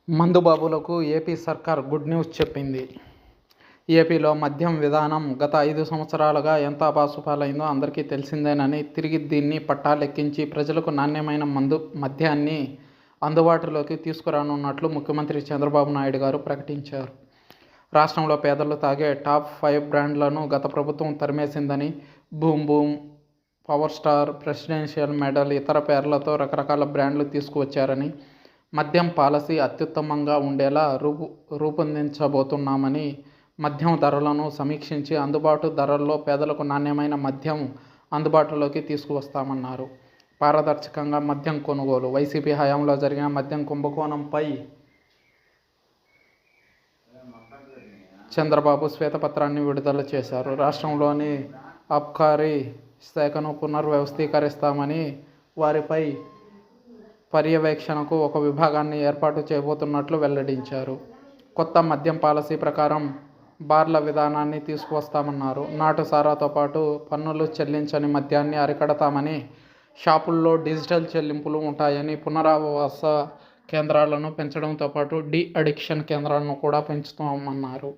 మందుబాబులకు AP సర్కార్ good news చెప్పింది. ఏపీలో మద్యం విధానం గత 5 సంవత్సరాలుగా ఎంత అబాసుపాలైందో అందరికీ తెలిసిందేనని, తిరిగి దీన్ని పట్టాలెక్కించి ప్రజలకు నాణ్యమైన మద్యాన్ని అందుబాటులోకి తీసుకురానున్నట్లు ముఖ్యమంత్రి చంద్రబాబు నాయుడు గారు ప్రకటించారు. రాష్ట్రంలో పేదలు తాగే టాప్ 5 బ్రాండ్లను గత ప్రభుత్వం తరిమేసిందని, boom boom, power star, presidential medal, ఇతర పేర్లతో రకరకాల బ్రాండ్లు తీసుకువచ్చారని, మద్యం పాలసీ అత్యుత్తమంగా ఉండేలా రూపొందించబోతున్నామని, మద్యం ధరలను సమీక్షించి అందుబాటు ధరల్లో పేదలకు నాణ్యమైన మద్యం అందుబాటులోకి తీసుకువస్తామన్నారు. పారదర్శకంగా మద్యం కొనుగోలు. వైసీపీ హయాంలో జరిగిన మద్యం కుంభకోణంపై చంద్రబాబు శ్వేతపత్రాన్ని విడుదల చేశారు. రాష్ట్రంలోని అబ్కారీ శాఖను పునర్వ్యవస్థీకరిస్తామని, వారిపై పర్యవేక్షణకు ఒక విభాగాన్ని ఏర్పాటు చేయబోతున్నట్లు వెల్లడించారు. కొత్త మద్యం పాలసీ ప్రకారం బార్ల విధానాన్ని తీసుకువస్తామన్నారు. నాటు సారాతో పాటు పన్నులు చెల్లించని మద్యాన్ని అరికడతామని, షాపుల్లో డిజిటల్ చెల్లింపులు ఉంటాయని, పునరావాస కేంద్రాలను పెంచడంతో పాటు డీ అడిక్షన్ కేంద్రాలను కూడా పెంచుతామన్నారు.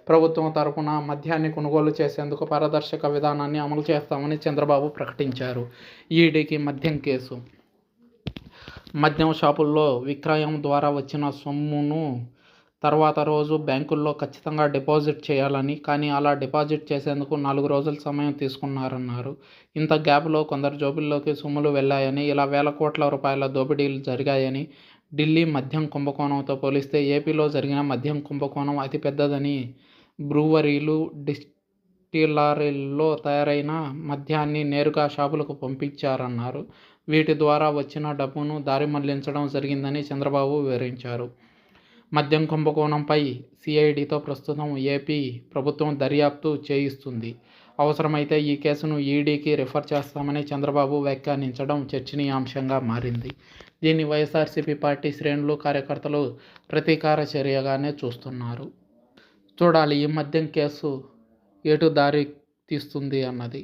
ప్రభుత్వం తరపున మద్యాన్ని కొనుగోలు చేసేందుకు పారదర్శక విధానాన్ని అమలు చేస్తామని చంద్రబాబు ప్రకటించారు. ఈడీకి మద్యం కేసు. మద్యం షాపుల్లో విక్రయం ద్వారా వచ్చిన సొమ్మును తర్వాత రోజు బ్యాంకుల్లో ఖచ్చితంగా డిపాజిట్ చేయాలని, కానీ అలా డిపాజిట్ చేసేందుకు 4 రోజుల సమయం తీసుకున్నారన్నారు. ఇంత గ్యాప్లో కొందరు జోబుల్లోకి సొమ్ములు వెళ్లాయని, ఇలా వేల కోట్ల రూపాయల దోపిడీలు జరిగాయని, ఢిల్లీ మద్యం కుంభకోణంతో పోలిస్తే ఏపీలో జరిగిన మద్యం కుంభకోణం అతిపెద్దదని, బ్రూవరీలు, డిస్టిలరీల్లో తయారైన మద్యాన్ని నేరుగా షాపులకు పంపించారన్నారు. వీటి ద్వారా వచ్చిన డబ్బును దారి మళ్లించడం జరిగిందని చంద్రబాబు వివరించారు. మద్యం కుంభకోణంపై సిఐడితో ప్రస్తుతం ఏపీ ప్రభుత్వం దర్యాప్తు చేయిస్తుంది. అవసరమైతే ఈ కేసును ఈడీకి రిఫర్ చేస్తామని చంద్రబాబు వ్యాఖ్యానించడం చర్చనీయాంశంగా మారింది. దీన్ని వైఎస్ఆర్సీపీ పార్టీ శ్రేణులు, కార్యకర్తలు ప్రతీకార చర్యగానే చూస్తున్నారు. చూడాలి ఈ మద్యం కేసు ఎటు దారి తీస్తుంది అన్నది.